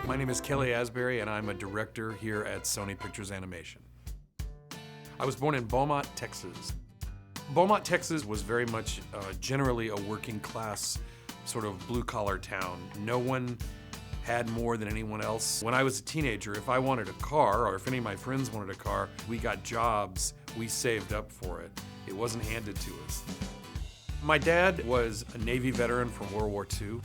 My name is Kelly Asbury, and I'm a director here at Sony Pictures Animation. I was born in Beaumont, Texas. Beaumont, Texas was very much generally a working class, sort of blue-collar town. No one had more than anyone else. When I was a teenager, if I wanted a car, or if any of my friends wanted a car, we got jobs, we saved up for it. It wasn't handed to us. My dad was a Navy veteran from World War II.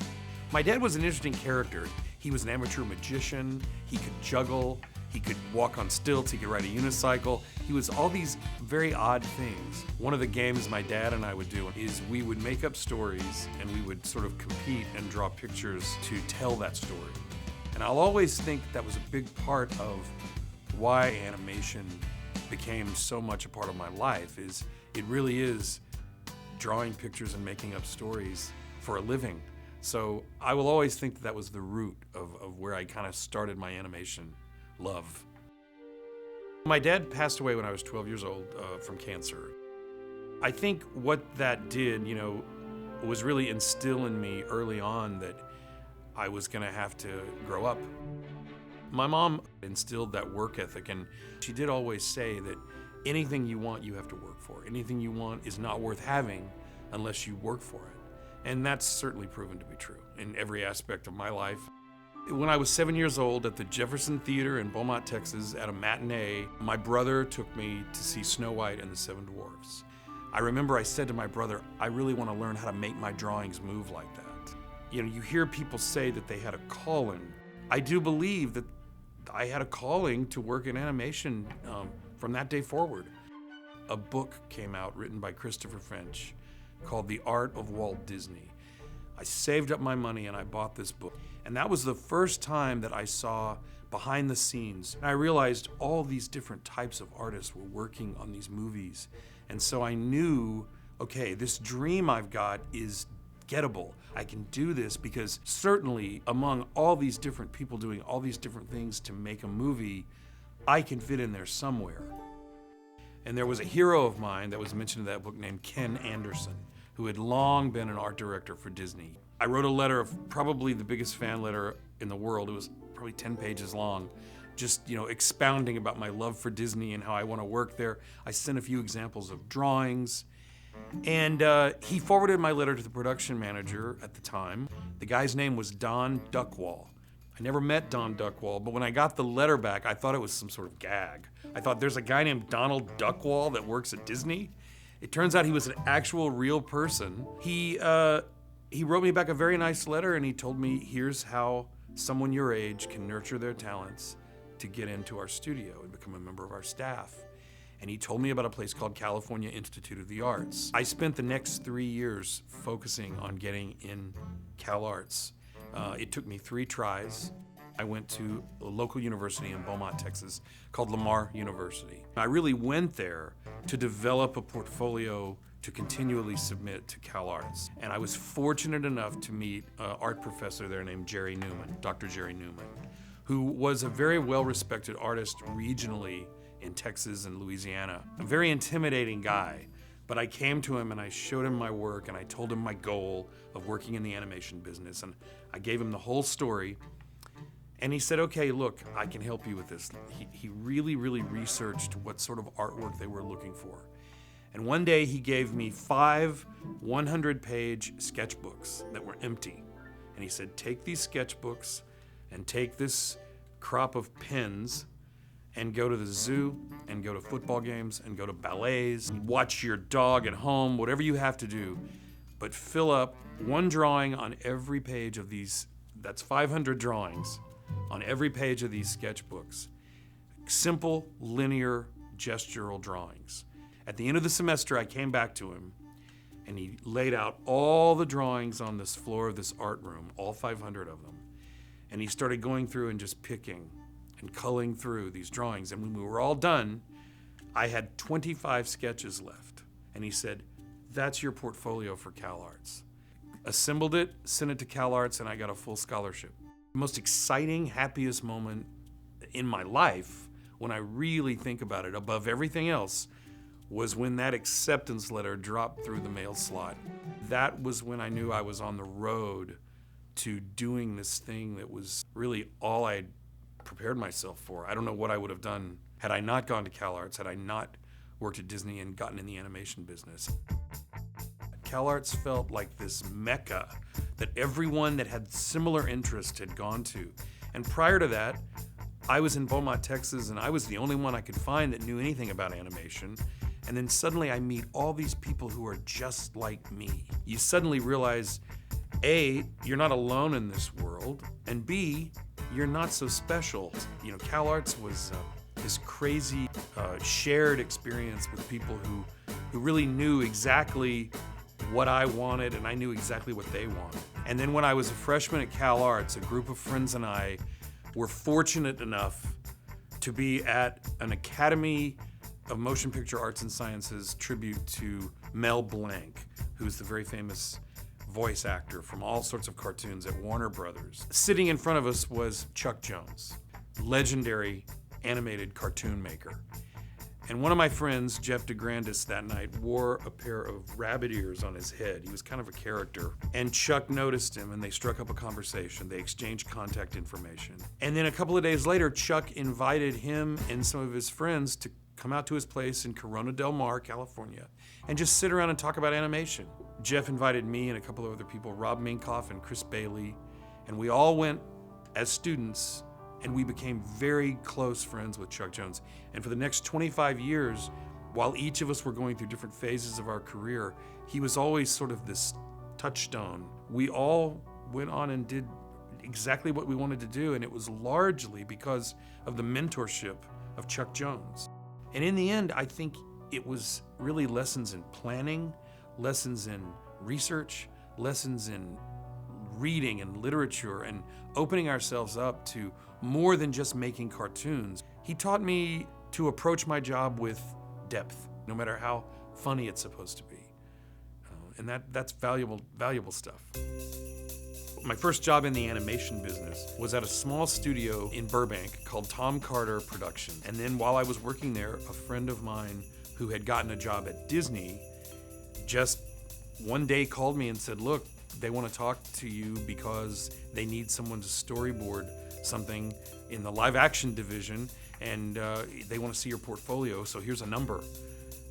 My dad was an interesting character. He was an amateur magician, he could juggle, he could walk on stilts, he could ride a unicycle. He was all these very odd things. One of the games my dad and I would do is we would make up stories and we would sort of compete and draw pictures to tell that story. And I'll always think that was a big part of why animation became so much a part of my life, is it really is drawing pictures and making up stories for a living. So I will always think that was the root of where I kind of started my animation love. My dad passed away when I was 12 years old from cancer. I think what that did, was really instill in me early on that I was gonna have to grow up. My mom instilled that work ethic, and she did always say that anything you want, you have to work for. Anything you want is not worth having unless you work for it. And that's certainly proven to be true in every aspect of my life. When I was 7 years old at the Jefferson Theater in Beaumont, Texas, at a matinee, my brother took me to see Snow White and the Seven Dwarfs. I remember I said to my brother, I really want to learn how to make my drawings move like that. You hear people say that they had a calling. I do believe that I had a calling to work in animation from that day forward. A book came out written by Christopher French called The Art of Walt Disney. I saved up my money and I bought this book. And that was the first time that I saw behind the scenes. And I realized all these different types of artists were working on these movies. And so I knew, okay, this dream I've got is gettable. I can do this because certainly among all these different people doing all these different things to make a movie, I can fit in there somewhere. And there was a hero of mine that was mentioned in that book named Ken Anderson, who had long been an art director for Disney. I wrote a letter, of probably the biggest fan letter in the world. It was probably 10 pages long, just expounding about my love for Disney and how I want to work there. I sent a few examples of drawings, and he forwarded my letter to the production manager at the time. The guy's name was Don Duckwall. I never met Don Duckwall, but when I got the letter back, I thought it was some sort of gag. I thought, there's a guy named Donald Duckwall that works at Disney? It turns out he was an actual real person. He wrote me back a very nice letter, and he told me, here's how someone your age can nurture their talents to get into our studio and become a member of our staff. And he told me about a place called California Institute of the Arts. I spent the next 3 years focusing on getting in Cal Arts. It took me 3 tries. I went to a local university in Beaumont, Texas, called Lamar University. I really went there to develop a portfolio to continually submit to Cal Arts. And I was fortunate enough to meet an art professor there named Jerry Newman, Dr. Jerry Newman, who was a very well-respected artist regionally in Texas and Louisiana. A very intimidating guy, but I came to him and I showed him my work and I told him my goal of working in the animation business, and I gave him the whole story. And he said, okay, look, I can help you with this. He really, really researched what sort of artwork they were looking for. And one day he gave me 5 100-page sketchbooks that were empty. And he said, take these sketchbooks and take this crop of pens and go to the zoo and go to football games and go to ballets and watch your dog at home, whatever you have to do. But fill up one drawing on every page of these, that's 500 drawings, on every page of these sketchbooks. Simple, linear, gestural drawings. At the end of the semester, I came back to him, and he laid out all the drawings on this floor of this art room, all 500 of them. And he started going through and just picking and culling through these drawings. And when we were all done, I had 25 sketches left. And he said, that's your portfolio for Cal Arts. Assembled it, sent it to Cal Arts, and I got a full scholarship. The most exciting, happiest moment in my life, when I really think about it, above everything else, was when that acceptance letter dropped through the mail slot. That was when I knew I was on the road to doing this thing that was really all I'd prepared myself for. I don't know what I would have done had I not gone to CalArts, had I not worked at Disney and gotten in the animation business. CalArts felt like this mecca that everyone that had similar interest had gone to. And prior to that, I was in Beaumont, Texas, and I was the only one I could find that knew anything about animation. And then suddenly I meet all these people who are just like me. You suddenly realize, A, you're not alone in this world, and B, you're not so special. You know, CalArts was this crazy shared experience with people who really knew exactly what I wanted, and I knew exactly what they wanted. And then when I was a freshman at CalArts, a group of friends and I were fortunate enough to be at an Academy of Motion Picture Arts and Sciences tribute to Mel Blanc, who's the very famous voice actor from all sorts of cartoons at Warner Brothers. Sitting in front of us was Chuck Jones, legendary animated cartoon maker. And one of my friends, Jeff DeGrandis, that night wore a pair of rabbit ears on his head. He was kind of a character. And Chuck noticed him, and they struck up a conversation. They exchanged contact information. And then a couple of days later, Chuck invited him and some of his friends to come out to his place in Corona del Mar, California, and just sit around and talk about animation. Jeff invited me and a couple of other people, Rob Minkoff and Chris Bailey, and we all went as students, and we became very close friends with Chuck Jones. And for the next 25 years, while each of us were going through different phases of our career, he was always sort of this touchstone. We all went on and did exactly what we wanted to do, and it was largely because of the mentorship of Chuck Jones. And in the end, I think it was really lessons in planning, lessons in research, lessons in reading and literature, and opening ourselves up to more than just making cartoons. He taught me to approach my job with depth, no matter how funny it's supposed to be. And that's valuable stuff. My first job in the animation business was at a small studio in Burbank called Tom Carter Productions. And then while I was working there, a friend of mine who had gotten a job at Disney just one day called me and said, look, they want to talk to you because they need someone to storyboard something in the live action division, and they want to see your portfolio, so here's a number.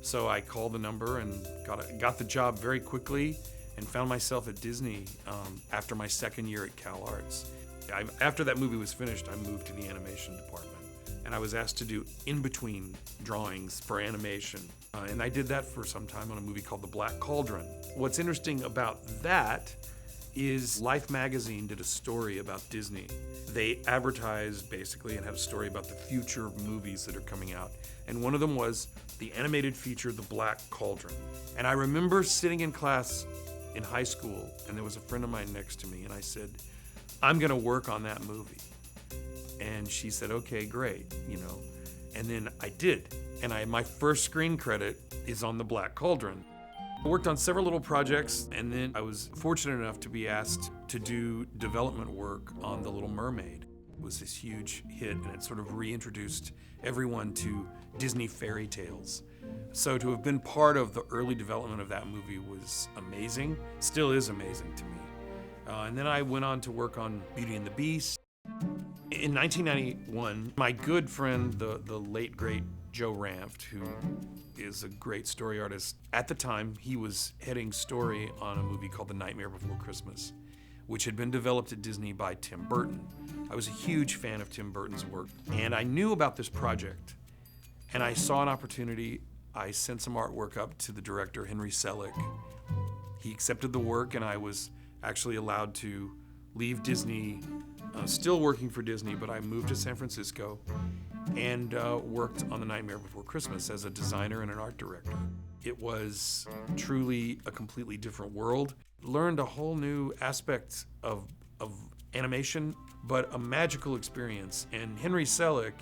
So I called the number and got the job very quickly, and found myself at Disney after my second year at CalArts. After that movie was finished, I moved to the animation department, and I was asked to do in-between drawings for animation. And I did that for some time on a movie called The Black Cauldron. What's interesting about that is Life magazine did a story about Disney. They advertised basically and had a story about the future movies that are coming out. And one of them was the animated feature, The Black Cauldron. And I remember sitting in class in high school, and there was a friend of mine next to me, and I said, I'm gonna work on that movie. And she said, okay, great, you know. And then I did. And my first screen credit is on The Black Cauldron. I worked on several little projects, and then I was fortunate enough to be asked to do development work on The Little Mermaid. It was this huge hit, and it sort of reintroduced everyone to Disney fairy tales. So to have been part of the early development of that movie was amazing, still is amazing to me. And then I went on to work on Beauty and the Beast. In 1991, my good friend, the late, great Joe Ranft, who is a great story artist, at the time he was heading story on a movie called The Nightmare Before Christmas, which had been developed at Disney by Tim Burton. I was a huge fan of Tim Burton's work, and I knew about this project, and I saw an opportunity. I sent some artwork up to the director, Henry Selick. He accepted the work, and I was actually allowed to leave Disney, still working for Disney, but I moved to San Francisco and worked on The Nightmare Before Christmas as a designer and an art director. It was truly a completely different world. Learned a whole new aspect of animation, but a magical experience. And Henry Selick,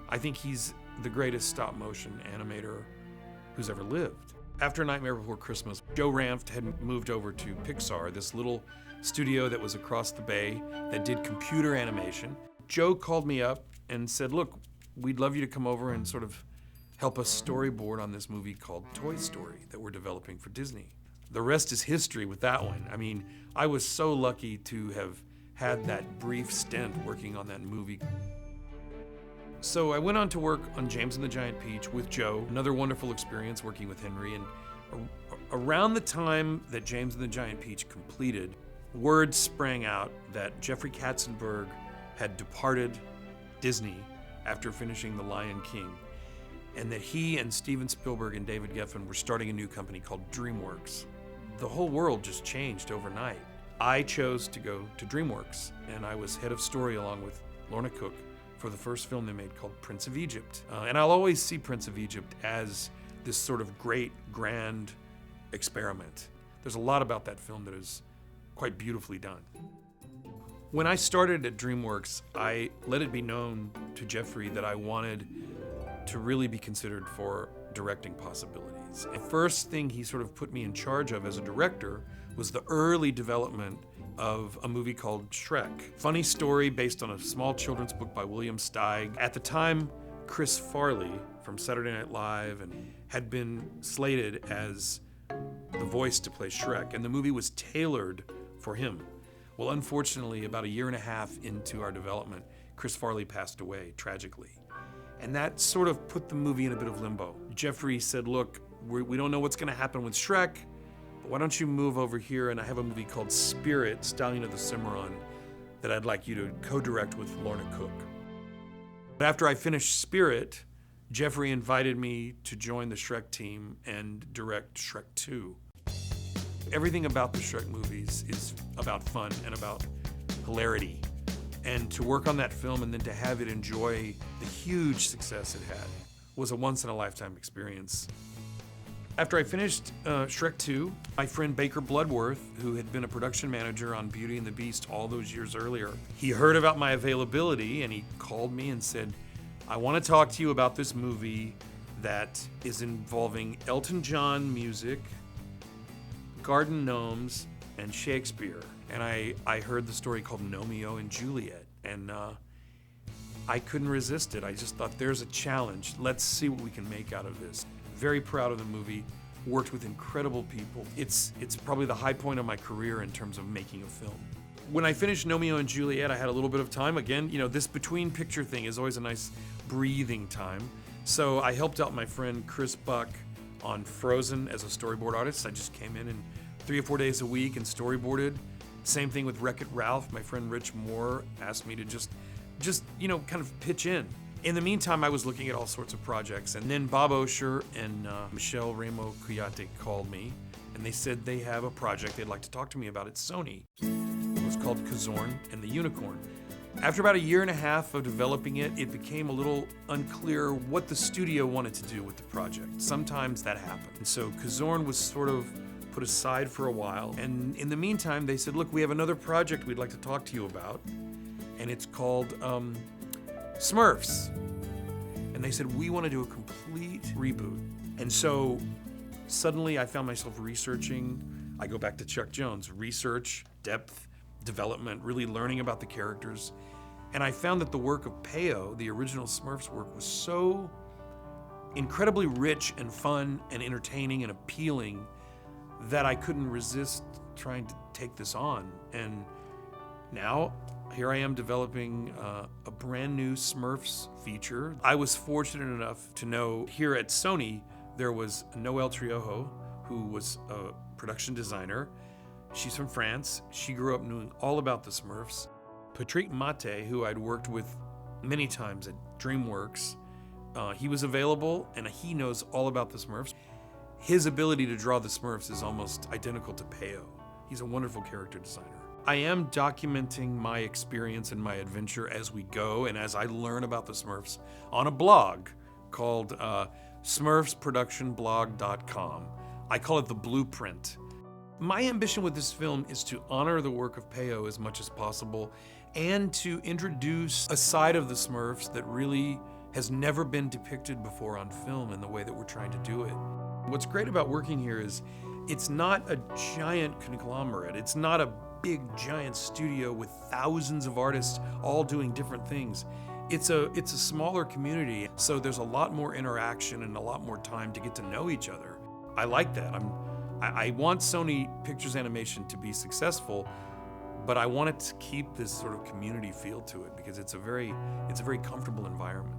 I think he's the greatest stop motion animator who's ever lived. After Nightmare Before Christmas, Joe Ranft had moved over to Pixar, this little studio that was across the bay that did computer animation. Joe called me up and said, look, we'd love you to come over and sort of help us storyboard on this movie called Toy Story that we're developing for Disney. The rest is history with that one. I mean, I was so lucky to have had that brief stint working on that movie. So I went on to work on James and the Giant Peach with Joe, another wonderful experience working with Henry. And around the time that James and the Giant Peach completed, word sprang out that Jeffrey Katzenberg had departed Disney after finishing The Lion King, and that he and Steven Spielberg and David Geffen were starting a new company called DreamWorks. The whole world just changed overnight. I chose to go to DreamWorks, and I was head of story along with Lorna Cook for the first film they made called Prince of Egypt. And I'll always see Prince of Egypt as this sort of great, grand experiment. There's a lot about that film that is quite beautifully done. When I started at DreamWorks, I let it be known to Jeffrey that I wanted to really be considered for directing possibilities. The first thing he sort of put me in charge of as a director was the early development of a movie called Shrek. Funny story based on a small children's book by William Steig. At the time, Chris Farley from Saturday Night Live had been slated as the voice to play Shrek, and the movie was tailored for him. Well, unfortunately, about a year and a half into our development, Chris Farley passed away tragically. And that sort of put the movie in a bit of limbo. Jeffrey said, look, we don't know what's gonna happen with Shrek, but why don't you move over here, and I have a movie called Spirit, Stallion of the Cimarron, that I'd like you to co-direct with Lorna Cook. But after I finished Spirit, Jeffrey invited me to join the Shrek team and direct Shrek 2. Everything about the Shrek movies is about fun and about hilarity. And to work on that film and then to have it enjoy the huge success it had was a once-in-a-lifetime experience. After I finished Shrek 2, my friend Baker Bloodworth, who had been a production manager on Beauty and the Beast all those years earlier, he heard about my availability and he called me and said, I want to talk to you about this movie that is involving Elton John music, garden gnomes, and Shakespeare. And I heard the story called Romeo and Juliet, and I couldn't resist it. I just thought, there's a challenge. Let's see what we can make out of this. Very proud of the movie, worked with incredible people. It's probably the high point of my career in terms of making a film. When I finished Romeo and Juliet, I had a little bit of time. Again, this between picture thing is always a nice breathing time. So I helped out my friend Chris Buck on Frozen as a storyboard artist. I just came in and 3 or 4 days a week and storyboarded. Same thing with Wreck-It Ralph. My friend Rich Moore asked me to just kind of pitch in. In the meantime, I was looking at all sorts of projects, and then Bob Osher and Michelle Ramo Kuyate called me, and they said they have a project they'd like to talk to me about at Sony. It was called Kazorn and the Unicorn. After about a year and a half of developing it, it became a little unclear what the studio wanted to do with the project. Sometimes that happened. And so Kazorn was sort of put aside for a while, and in the meantime, they said, look, we have another project we'd like to talk to you about, and it's called Smurfs. And they said, we want to do a complete reboot. And so suddenly I found myself researching. I go back to Chuck Jones, research, depth, development, really learning about the characters. And I found that the work of Peyo, the original Smurfs work, was so incredibly rich and fun and entertaining and appealing that I couldn't resist trying to take this on. And now, here I am developing a brand new Smurfs feature. I was fortunate enough to know here at Sony, there was Noelle Triojo, who was a production designer. She's from France. She grew up knowing all about the Smurfs. Patrick Mate, who I'd worked with many times at DreamWorks, he was available and he knows all about the Smurfs. His ability to draw the Smurfs is almost identical to Peyo. He's a wonderful character designer. I am documenting my experience and my adventure as we go and as I learn about the Smurfs on a blog called smurfsproductionblog.com. I call it The Blueprint. My ambition with this film is to honor the work of Peyo as much as possible and to introduce a side of the Smurfs that really has never been depicted before on film in the way that we're trying to do it. What's great about working here is it's not a giant conglomerate. It's not a big giant studio with thousands of artists all doing different things. It's a smaller community, so there's a lot more interaction and a lot more time to get to know each other. I like that. I want Sony Pictures Animation to be successful, but I want it to keep this sort of community feel to it because it's a very comfortable environment.